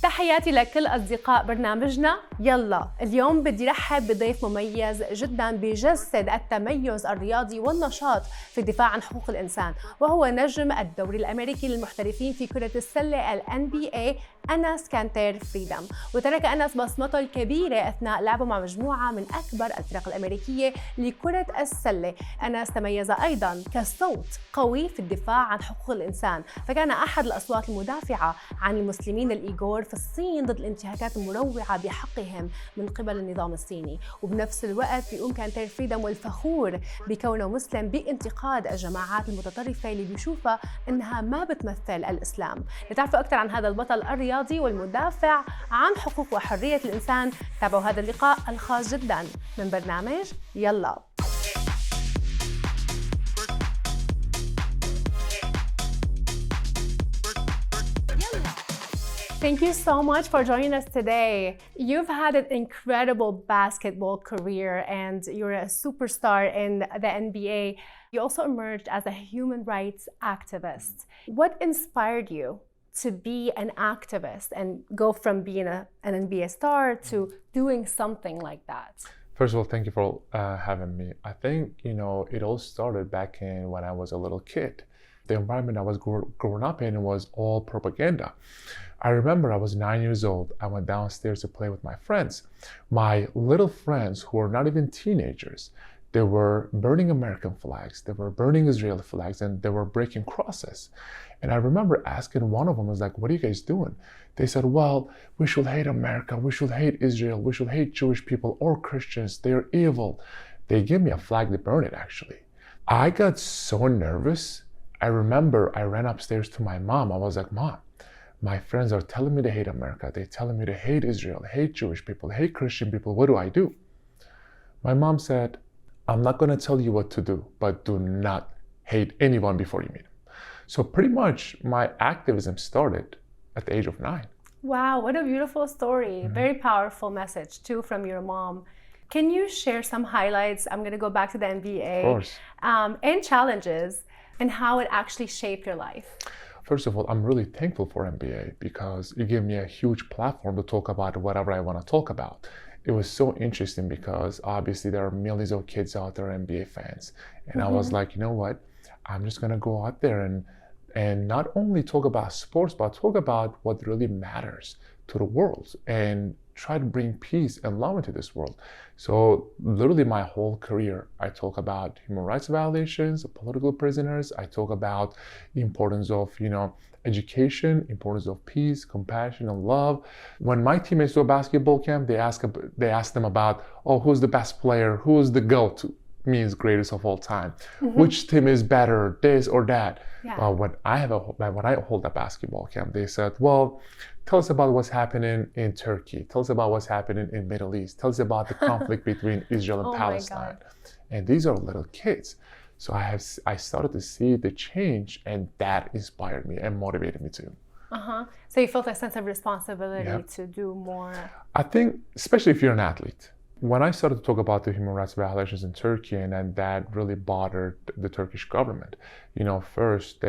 تحياتي لكل أصدقاء برنامجنا يلا. اليوم بدي رحب بضيف مميز جدا بجسد التميز الرياضي والنشاط في الدفاع عن حقوق الإنسان، وهو نجم الدوري الأميركي للمحترفين في كرة السلة NBA كانتر فريدوم. وترك أنس بصمته الكبيرة أثناء لعبه مع مجموعة من أكبر الفرق الأمريكية لكرة السلة. أنس تميز أيضا كصوت قوي في الدفاع عن حقوق الإنسان، فكان أحد الأصوات المدافعة عن المسلمين الإيغور في الصين ضد الانتهاكات المروعة بحقهم من قبل النظام الصيني. وبنفس الوقت بيقوم كانتر فريدوم والفخور بكونه مسلم بانتقاد الجماعات المتطرفة اللي بيشوفها إنها ما بتمثل الإسلام. لتعرفوا أكثر عن هذا البطل الرياضي والمدافع عن حقوق وحرية الإنسان، تابعوا هذا اللقاء الخاص جدا من برنامج يلا. Thank you so much for joining us today. You've had an incredible basketball career and you're a superstar in the NBA. You also emerged as a human rights activist. What inspired you to be an activist and go from being an NBA star to doing something like that? First of all, thank you for having me. I think, it all started back in when I was a little kid. The environment I was growing up in was all propaganda. I remember I was 9 years old. I went downstairs to play with my friends. My little friends who were not even teenagers, they were burning American flags, they were burning Israeli flags, and they were breaking crosses. And I remember asking one of them, I was like, what are you guys doing? They said, well, we should hate America, we should hate Israel, we should hate Jewish people or Christians, they're evil. They gave me a flag to burn it, actually. I got so nervous. I remember I ran upstairs to my mom. I was like, Mom, my friends are telling me to hate America. They're telling me to hate Israel, hate Jewish people, hate Christian people. What do I do? My mom said, I'm not going to tell you what to do, but do not hate anyone before you meet them. So pretty much my activism started at the age of 9. Wow, what a beautiful story. Very powerful message too from your mom. Can you share some highlights? I'm going to go back to the NBA. Of course. And challenges and how it actually shaped your life. First of all, I'm really thankful for NBA because you gave me a huge platform to talk about whatever I want to talk about. It was so interesting because obviously there are millions of kids out there, NBA fans. And I was like, you know what? I'm just going to go out there and not only talk about sports, but talk about what really matters to the world and try to bring peace and love into this world. So literally my whole career, I talk about human rights violations, political prisoners. I talk about the importance of, education, importance of peace, compassion, and love. When my teammates do a basketball camp, they ask them about, who's the best player? Who's the GOAT? Means greatest of all time. Which team is better, this or that? Yeah. When I hold a basketball camp, they said, well, tell us about what's happening in Turkey. Tell us about what's happening in Middle East. Tell us about the conflict between Israel and Palestine. And these are little kids. So I started to see the change, and that inspired me and motivated me too. So you felt a sense of responsibility to do more. I think, especially if you're an athlete. When I started to talk about the human rights violations in Turkey, and that really bothered the Turkish government. First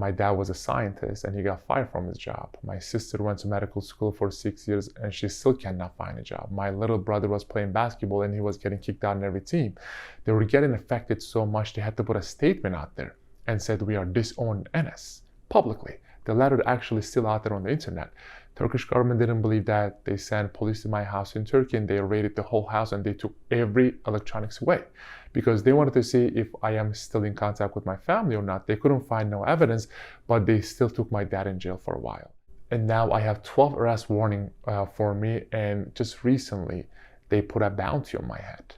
my dad was a scientist and he got fired from his job. My sister went to medical school for 6 years and she still cannot find a job. My little brother was playing basketball and he was getting kicked out in every team. They were getting affected so much they had to put a statement out there and said, we are disowning NS publicly. The letter actually still out there on the internet. Turkish government didn't believe that. They sent police to my house in Turkey and they raided the whole house and they took every electronics away because they wanted to see if I am still in contact with my family or not. They couldn't find no evidence, but they still took my dad in jail for a while. And now I have 12 arrest warning for me, and just recently they put a bounty on my head.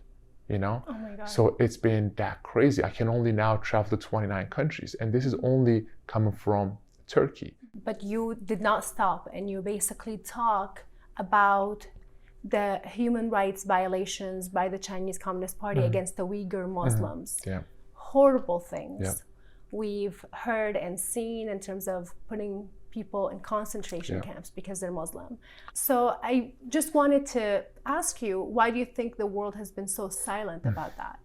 Oh my God. So it's been that crazy. I can only now travel to 29 countries, and this is only coming from Turkey. But you did not stop and you basically talk about the human rights violations by the Chinese Communist Party against the Uyghur Muslims. Horrible things we've heard and seen in terms of putting people in concentration camps because they're Muslim. So I just wanted to ask you, why do you think the world has been so silent about that?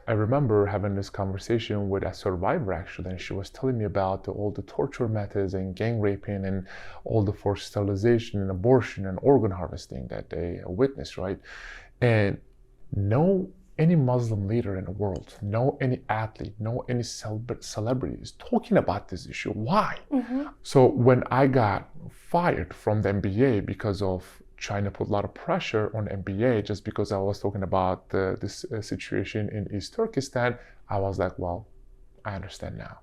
I remember having this conversation with a survivor actually, and she was telling me about all the torture methods and gang raping and all the forced sterilization and abortion and organ harvesting that they witnessed, right? And no any Muslim leader in the world, no any athlete, no any celebrity is talking about this issue. Why? So when I got fired from the NBA because of trying to put a lot of pressure on the NBA just because I was talking about this situation in East Turkestan, I was like, well, I understand now.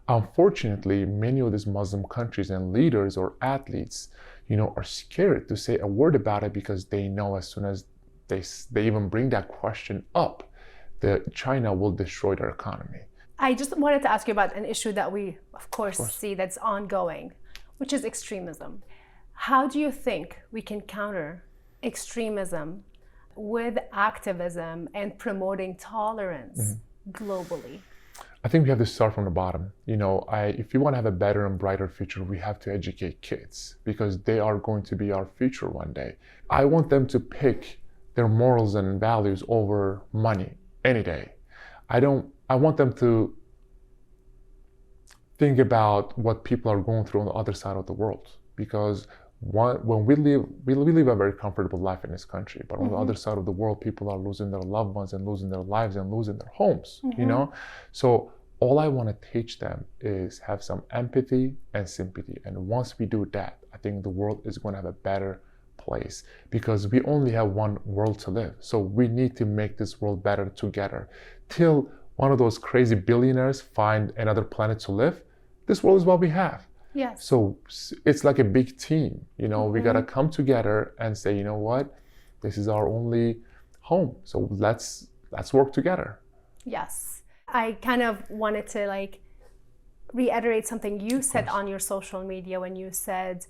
Unfortunately, many of these Muslim countries and leaders or athletes, are scared to say a word about it because they know as soon as they even bring that question up, China will destroy their economy. I just wanted to ask you about an issue that we, of course, see that's ongoing, which is extremism. How do you think we can counter extremism with activism and promoting tolerance globally? I think we have to start from the bottom. If you want to have a better and brighter future, we have to educate kids because they are going to be our future one day. I want them to pick their morals and values over money any day. I want them to think about what people are going through on the other side of the world, because when we live a very comfortable life in this country, but on the other side of the world, people are losing their loved ones and losing their lives and losing their homes, So all I want to teach them is have some empathy and sympathy. And once we do that, I think the world is going to have a better place, because we only have one world to live. So we need to make this world better together. Till one of those crazy billionaires find another planet to live, this world is what we have. Yes. So it's like a big team, we got to come together and say, you know what, this is our only home. So let's work together. Yes. I kind of wanted to reiterate something you said on your social media when you said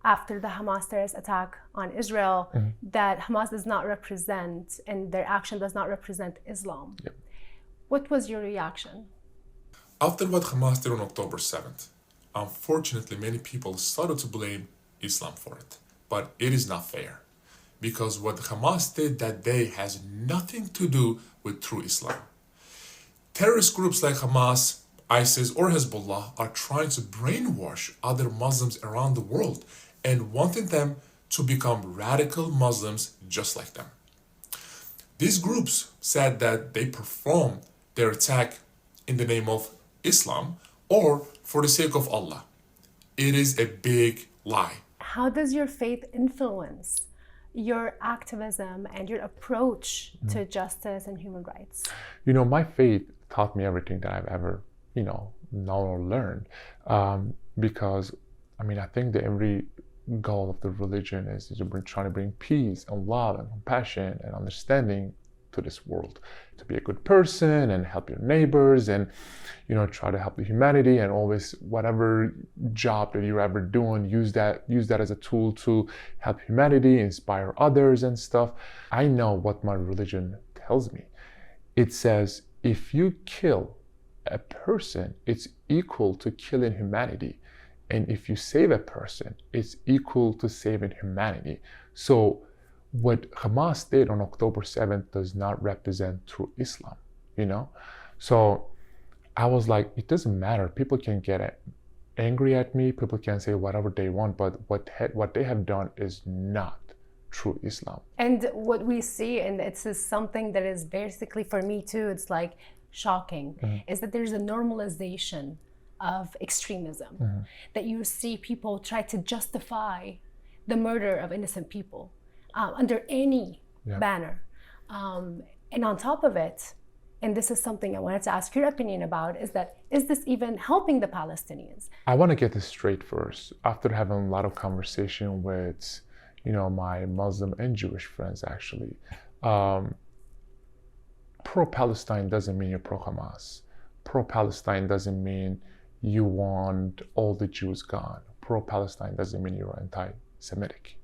after the Hamas terrorist attack on Israel, that Hamas does not represent, and their action does not represent Islam. Yep. What was your reaction? After what Hamas did on October 7th, unfortunately, many people started to blame Islam for it. But it is not fair, because what Hamas did that day has nothing to do with true Islam. Terrorist groups like Hamas, ISIS, or Hezbollah are trying to brainwash other Muslims around the world and wanting them to become radical Muslims just like them. These groups said that they performed their attack in the name of Islam or for the sake of Allah. It is a big lie. How does your faith influence your activism and your approach to justice and human rights? My faith taught me everything that I've ever, known or learned. Because, I think that every goal of the religion is trying to bring peace and love and compassion and understanding to this world, to be a good person and help your neighbors and try to help the humanity, and always whatever job that you're ever doing, use that as a tool to help humanity, inspire others and stuff. I know what my religion tells me. It says if you kill a person, it's equal to killing humanity. And if you save a person, it's equal to saving humanity. So what Hamas did on October 7th does not represent true Islam, So I was like, it doesn't matter. People can get angry at me. People can say whatever they want, but what they have done is not true Islam. And what we see, and it's something that is basically, for me too, it's shocking, is that there's a normalization of extremism, that you see people try to justify the murder of innocent people under any banner. And on top of it, and this is something I wanted to ask your opinion about, is this even helping the Palestinians? I want to get this straight first. After having a lot of conversation with, my Muslim and Jewish friends, actually, pro-Palestine doesn't mean you're pro-Hamas. Pro-Palestine doesn't mean you want all the Jews gone. Pro-Palestine doesn't mean you're anti-Semitic.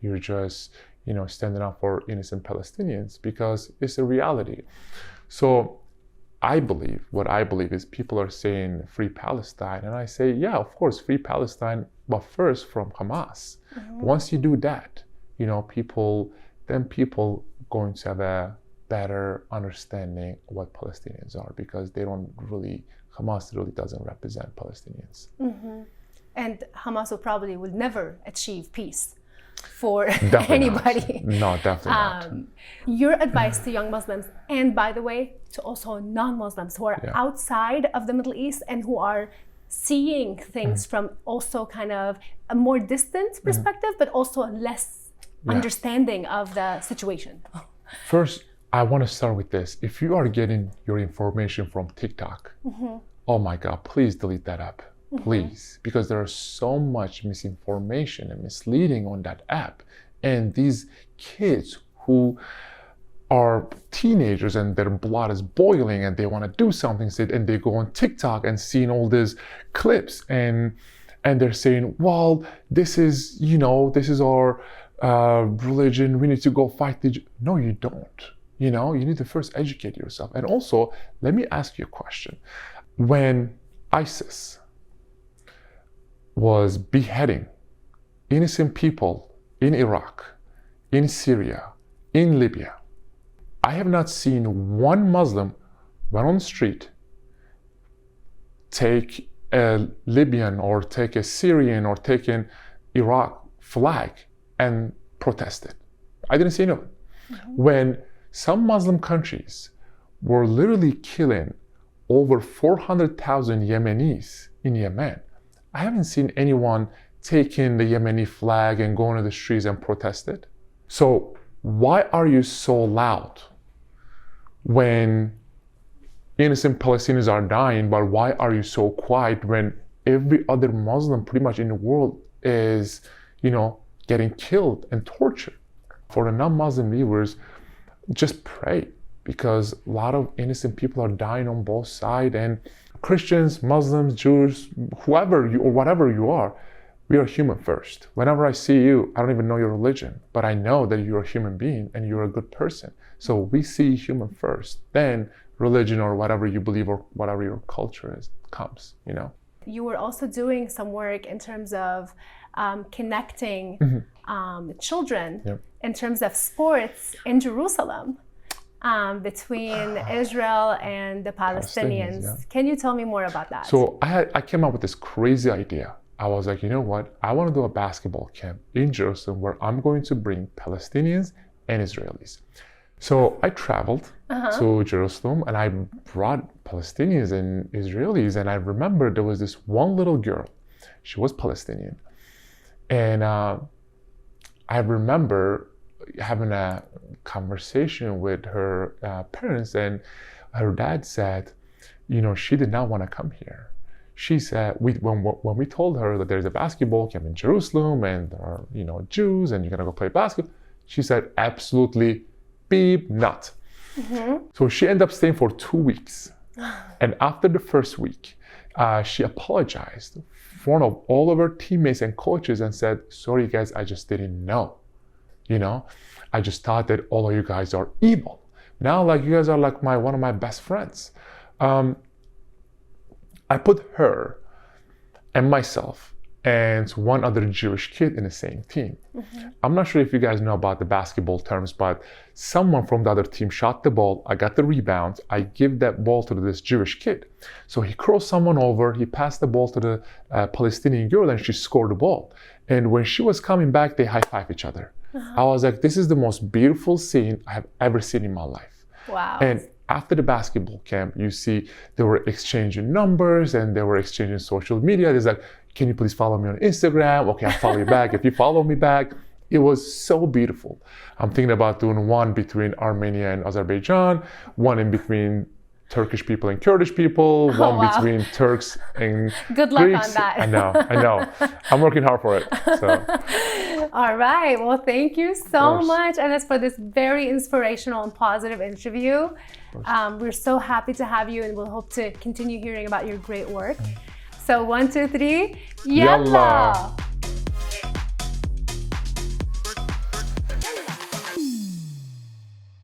You're just, standing up for innocent Palestinians because it's a reality. So what I believe is people are saying free Palestine, and I say, yeah, of course, free Palestine, but first from Hamas. Once you do that, people going to have a better understanding what Palestinians are, because Hamas really doesn't represent Palestinians. Mm-hmm. And Hamas will never achieve peace for Definitely anybody. Not. No, definitely not. Your advice to young Muslims, and by the way, to also non-Muslims who are outside of the Middle East and who are seeing things from also kind of a more distant perspective, but also less understanding of the situation. First, I want to start with this. If you are getting your information from TikTok, oh my God, please delete that app. Please, because there is so much misinformation and misleading on that app. And these kids who are teenagers and their blood is boiling and they want to do something, and they go on TikTok and seeing all these clips and they're saying, well, this is our religion, we need to go fight no, you don't. You need to first educate yourself. And also, let me ask you a question. When ISIS was beheading innocent people in Iraq, in Syria, in Libya, I have not seen one Muslim run on the street, take a Libyan or take a Syrian or take an Iraq flag and protest it. I didn't see no. When some Muslim countries were literally killing over 400,000 Yemenis in Yemen, I haven't seen anyone taking the Yemeni flag and going to the streets and protest it. So why are you so loud when innocent Palestinians are dying, but why are you so quiet when every other Muslim pretty much in the world is, getting killed and tortured? For the non-Muslim viewers, just pray, because a lot of innocent people are dying on both sides, and Christians, Muslims, Jews, whoever you or whatever you are, we are human first. Whenever I see you, I don't even know your religion, but I know that you're a human being and you're a good person. So we see human first, then religion or whatever you believe or whatever your culture is comes, You were also doing some work in terms of connecting children in terms of sports in Jerusalem between Israel and the Palestinians. Can you tell me more about that? So I came up with this crazy idea. I was like, you know what? I want to do a basketball camp in Jerusalem where I'm going to bring Palestinians and Israelis. So I traveled to Jerusalem and I brought Palestinians and Israelis. And I remember there was this one little girl. She was Palestinian. And I remember having a conversation with her parents, and her dad said, she did not want to come here. She said, when we told her that there's a basketball camp in Jerusalem and there are, Jews and you're going to go play basketball, she said, absolutely beep not. So she ended up staying for 2 weeks. And after the first week, she apologized in front of all of her teammates and coaches and said, sorry guys, I just didn't know. I just thought that all of you guys are evil. Now, you guys are one of my best friends. I put her and myself and one other Jewish kid in the same team. I'm not sure if you guys know about the basketball terms, but someone from the other team shot the ball. I got the rebound. I give that ball to this Jewish kid. So he crossed someone over. He passed the ball to the Palestinian girl and she scored the ball. And when she was coming back, they high-fived each other. I was like, this is the most beautiful scene I have ever seen in my life. Wow. And after the basketball camp, you see they were exchanging numbers and they were exchanging social media. It's like, can you please follow me on Instagram? Okay, I'll follow you back. If you follow me back, it was so beautiful. I'm thinking about doing one between Armenia and Azerbaijan, one in between Turkish people and Kurdish people, one between Turks and Good luck Greeks. on that. I know. I'm working hard for it. So. All right. Well, thank you so much, Anas, for this very inspirational and positive interview. We're so happy to have you, and we'll hope to continue hearing about your great work. So 1, 2, 3, Yalla!